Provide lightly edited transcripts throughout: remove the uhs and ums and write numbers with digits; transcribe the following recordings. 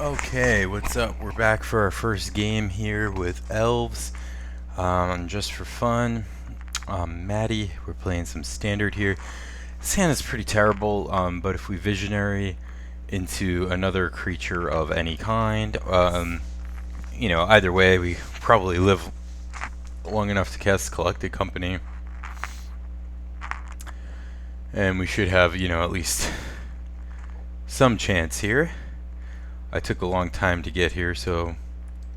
Okay, what's up? We're back for our first game here with Elves. Just for fun. Maddie, we're playing some standard here. This hand is pretty terrible, but if we visionary into another creature of any kind, either way, we probably live long enough to cast Collected Company. And we should have, at least some chance here. I took a long time to get here, so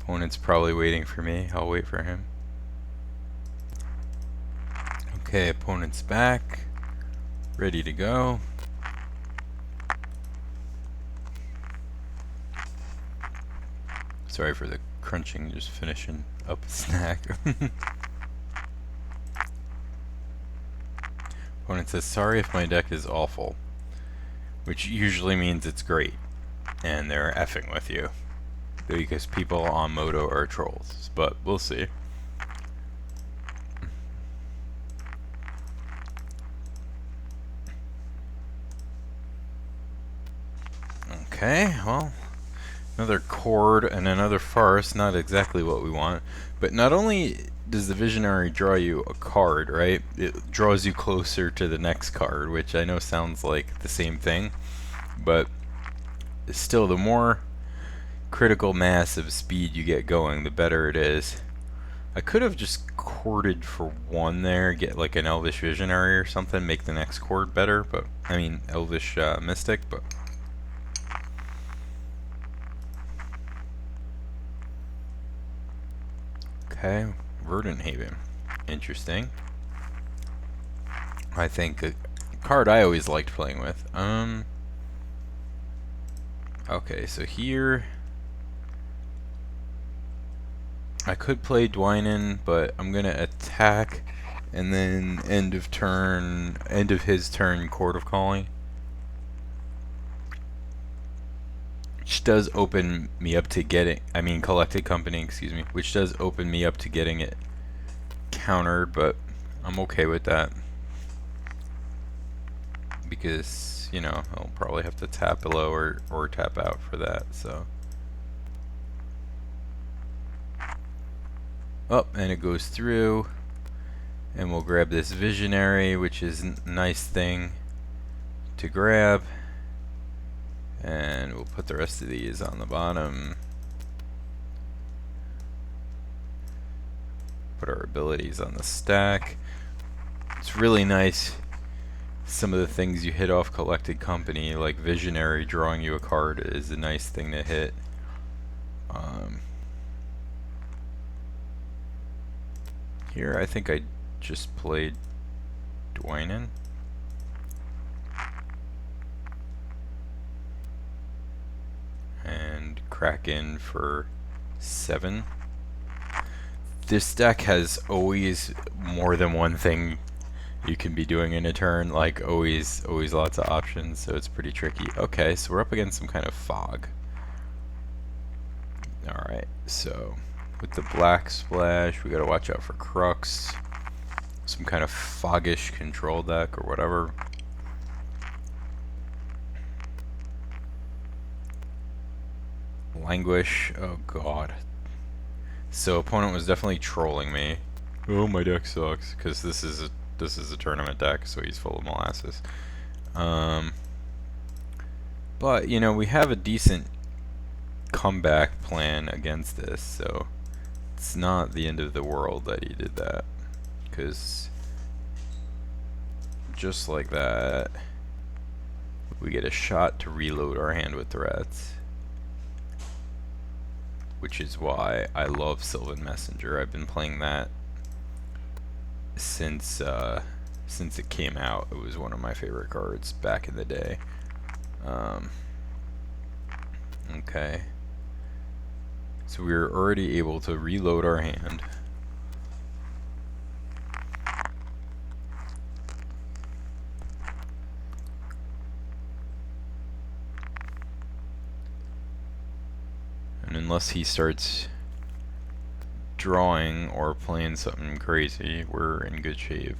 opponent's probably waiting for me. I'll wait for him. Okay, opponent's back. Ready to go. Sorry for the crunching, just finishing up a snack. Opponent says, sorry if my deck is awful. Which usually means it's great. And they're effing with you. Because people on Moto are trolls. But we'll see. Okay, well, another chord and another forest, not exactly what we want. But not only does the Visionary draw you a card, right? It draws you closer to the next card, which I know sounds like the same thing. But still, the more critical mass of speed you get going, the better it is. I could have just chorded for one there, get like an Elvish Visionary or something, make the next chord better, but, I mean, Elvish Mystic, but... Okay, Verdant Haven. Interesting. I think a card I always liked playing with. Okay, so here... I could play Dwynen, but I'm gonna attack and then end of his turn, Court of Calling. Which does open me up to getting, Collected Company, excuse me, which does open me up to getting it countered, but I'm okay with that. Because, I'll probably have to tap below or tap out for that, so. Oh, and it goes through. And we'll grab this Visionary, which is a nice thing to grab. And we'll put the rest of these on the bottom. Put our abilities on the stack. It's really nice. Some of the things you hit off Collected Company, like Visionary drawing you a card, is a nice thing to hit. Here, I think I just played Dwynen. And Kraken for 7. This deck has always more than one thing you can be doing in a turn, like always lots of options, so it's pretty tricky. Okay, so we're up against some kind of fog. Alright, so with the black splash, we gotta watch out for Crux. Some kind of foggish control deck or whatever. Languish, oh god. So opponent was definitely trolling me. Oh, my deck sucks, because this is a tournament deck, so he's full of molasses. But we have a decent comeback plan against this, so it's not the end of the world that he did that, because just like that, we get a shot to reload our hand with threats, which is why I love Sylvan Messenger. I've been playing that since it came out. It was one of my favorite cards back in the day. Okay. So we were already able to reload our hand. And unless he starts drawing or playing something crazy, we're in good shape.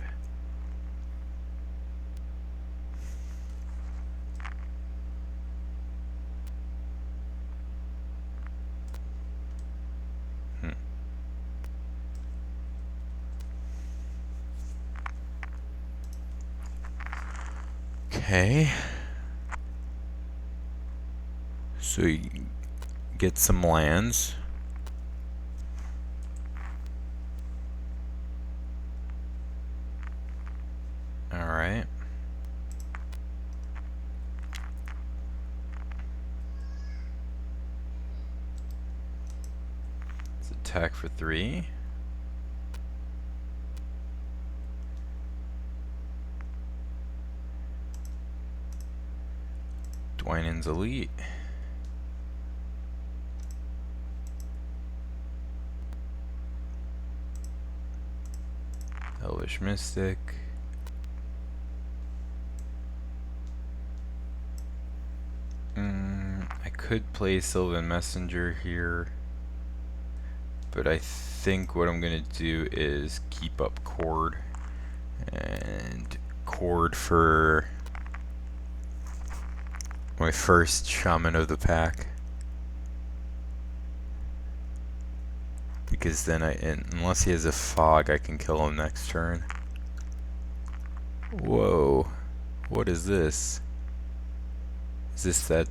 Okay. So you get some lands. Alright. Let's attack for 3. Dwynen's Elite. Elvish Mystic. I could play Sylvan Messenger here, but I think what I'm going to do is keep up Cord, and Cord for my first Shaman of the Pack. Because then unless he has a Fog, I can kill him next turn. Whoa. What is this? Is this that,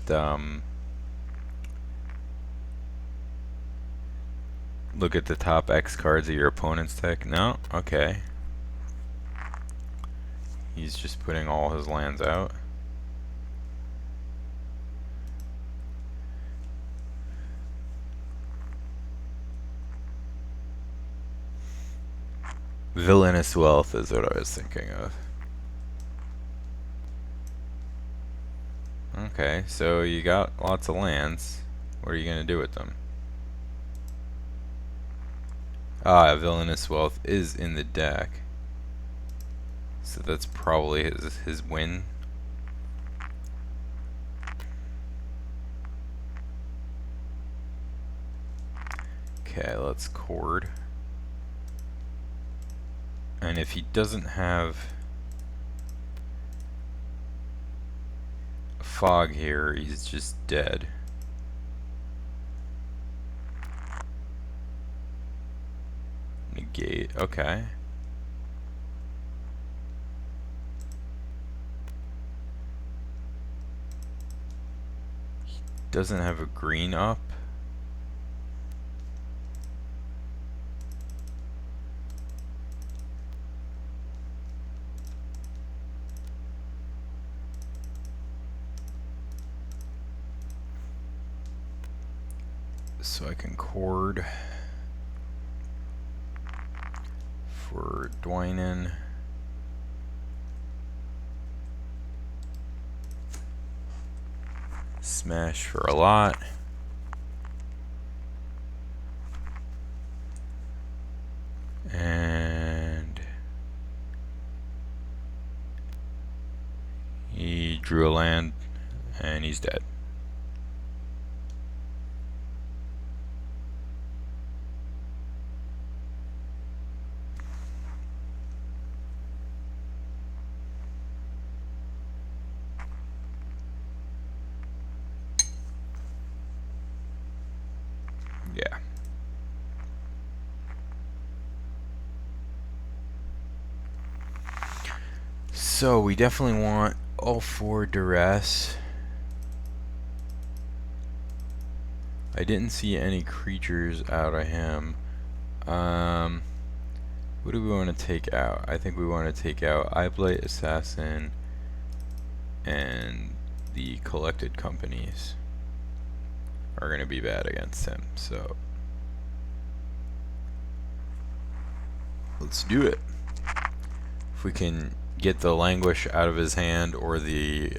look at the top X cards of your opponent's deck? No? Okay. He's just putting all his lands out. Villainous Wealth is what I was thinking of. Okay, so you got lots of lands. What are you gonna do with them? Ah, Villainous Wealth is in the deck. So that's probably his win. Okay, let's Cord. And if he doesn't have a Fog here, he's just dead. Negate, okay. He doesn't have a green up. So I can Cord for Dwynen. Smash for a lot. And he drew a land and he's dead. Yeah. So we definitely want all 4 duress. I didn't see any creatures out of him. What do we want to take out? I think we want to take out Eyeblight Assassin and the Collected Companies are going to be bad against him. So let's do it. If we can get the Languish out of his hand or the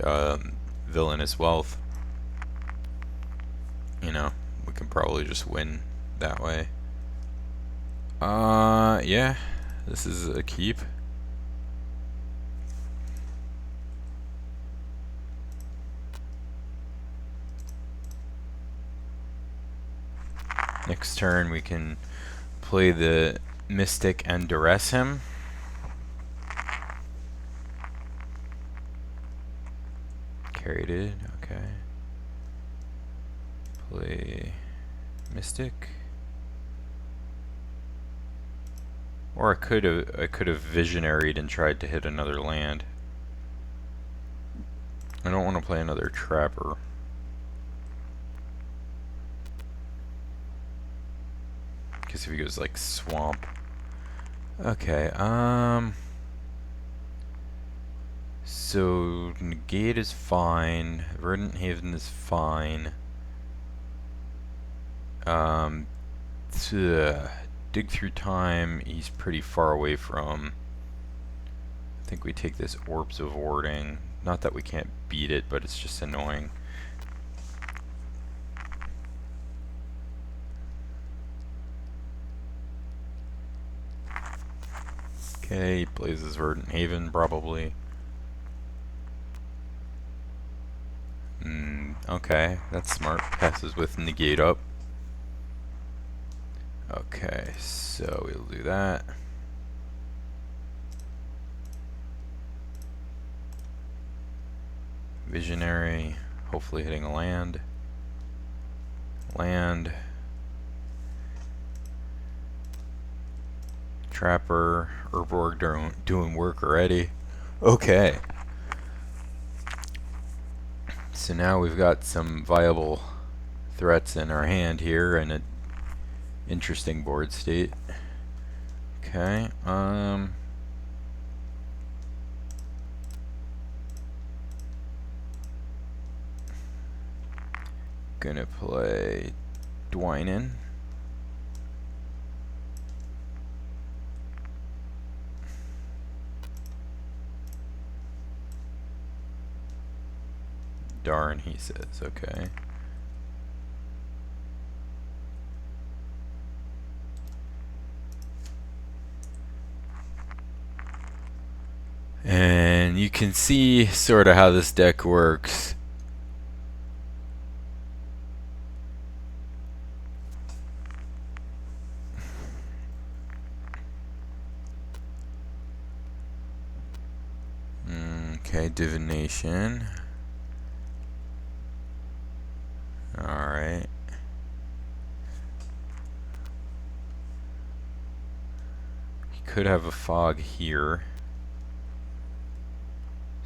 Villainous Wealth, you know, we can probably just win that way. Yeah, this is a keep. Next turn we can play the Mystic and duress him. Carried it, okay. Play Mystic. Or I could have visionaried and tried to hit another land. I don't want to play another Trapper. Because if he goes like Swamp. Okay, so Negate is fine. Verdant Haven is fine. Dig Through Time, he's pretty far away from. I think we take this Orbs of Warding. Not that we can't beat it, but it's just annoying. Okay, he plays his Verdant Haven, probably. Okay, that's smart. Passes with Negate up. Okay, so we'll do that. Visionary, hopefully hitting a land. Land. Trapper, Urborg doing work already. Okay. So now we've got some viable threats in our hand here and an interesting board state. Okay, gonna play Dwynen. Darn, he says, okay. And you can see sort of how this deck works. Okay, Divination. Alright. He could have a fog here.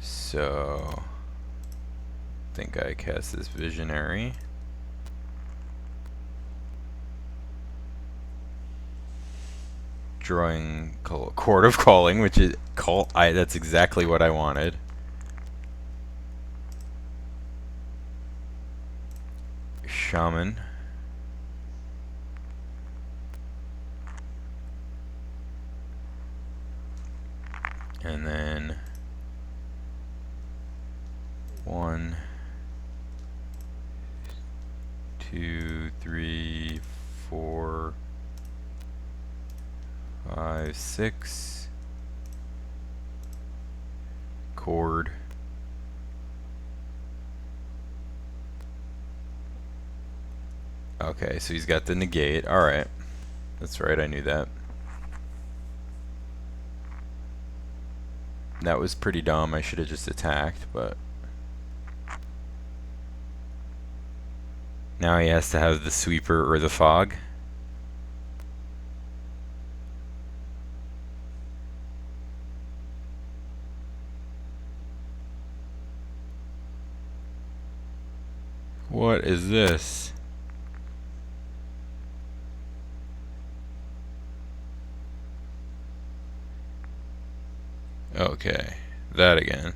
So I think I cast this Visionary. Drawing Chord of Calling, which is that's exactly what I wanted. Shaman. And then 1, 2, 3, 4, 5, 6. Chord. Okay, so he's got the negate. Alright. That's right, I knew that. That was pretty dumb. I should have just attacked, but now he has to have the sweeper or the fog. What is this? Okay, that again.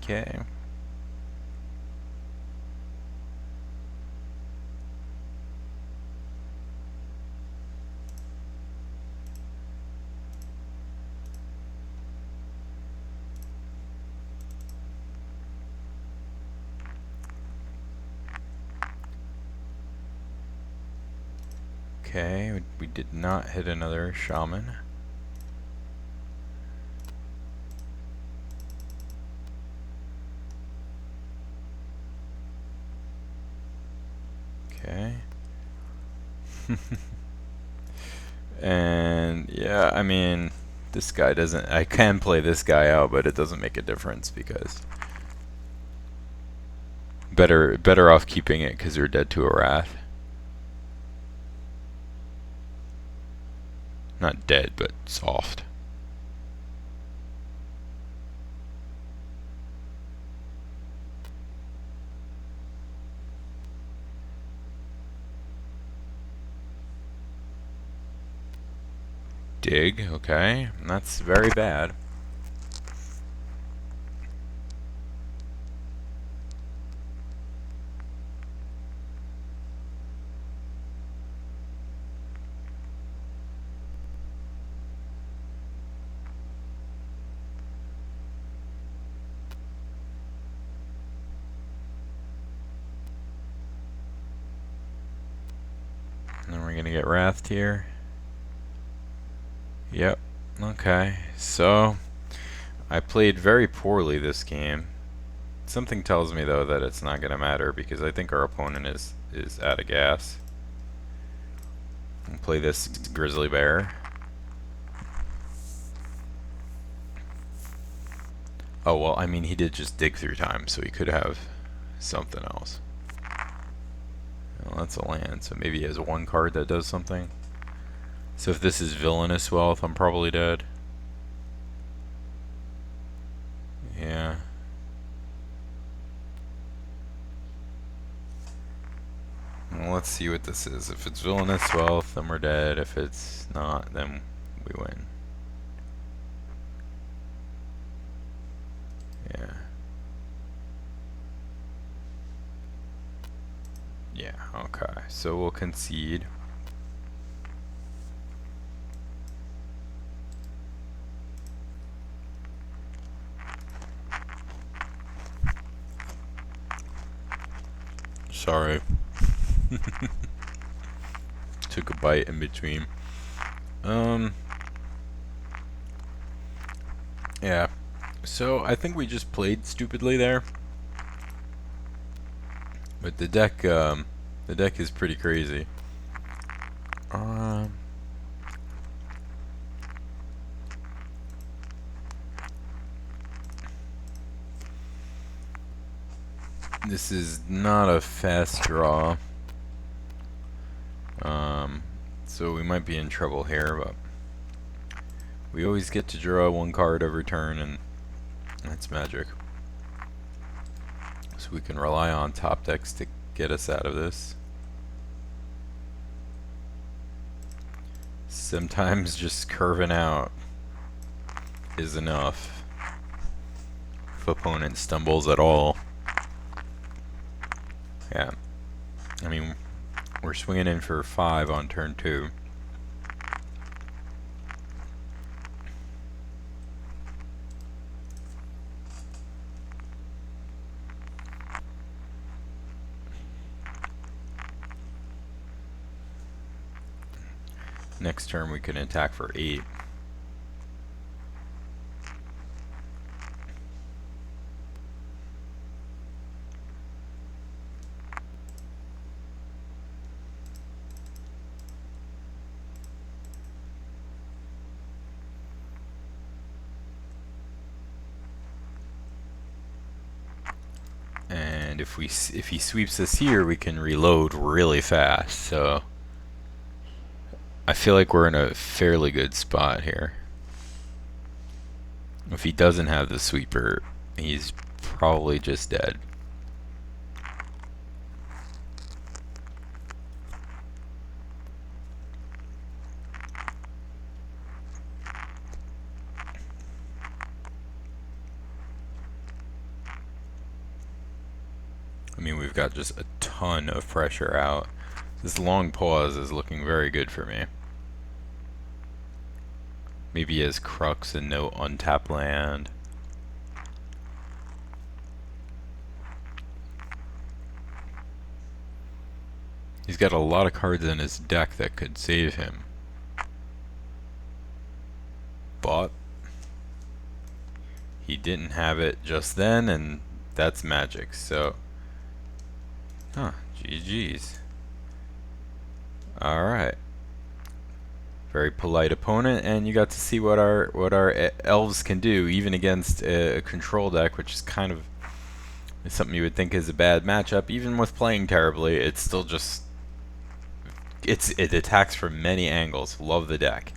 Okay. Okay, we did not hit another shaman. Okay. And yeah, I mean, this guy doesn't, I can play this guy out, but it doesn't make a difference because better off keeping it because you're dead to a wrath. Not dead, but soft. Dig, okay. That's very bad. And then we're gonna get wrathed here. Yep. Okay. So I played very poorly this game. Something tells me though that it's not gonna matter because I think our opponent is out of gas. We'll play this grizzly bear. Oh well, I mean he did just dig through time, so he could have something else. Well, that's a land, so maybe he has one card that does something. So if this is villainous wealth, I'm probably dead. Yeah. Well, let's see what this is. If it's villainous wealth, then we're dead. If it's not, then we win. Yeah. Yeah, okay. So we'll concede. Sorry. Took a bite in between. Yeah. So I think we just played stupidly there. But the deck is pretty crazy. This is not a fast draw. So we might be in trouble here, but we always get to draw one card every turn, and that's magic. So we can rely on top decks to get us out of this. Sometimes just curving out is enough. If opponent stumbles at all. Yeah. I mean, we're swinging in for 5 on turn 2. Next turn we can attack for 8. And if he sweeps us here, we can reload really fast. So I feel like we're in a fairly good spot here. If he doesn't have the sweeper, he's probably just dead. I mean, we've got just a ton of pressure out. This long pause is looking very good for me. Maybe he has Crux and no untapped land. He's got a lot of cards in his deck that could save him. But he didn't have it just then, and that's magic. So, GG's. Alright. Very polite opponent, and you got to see what our elves can do, even against a control deck, which is kind of something you would think is a bad matchup. Even with playing terribly, it's still just it attacks from many angles. Love the deck.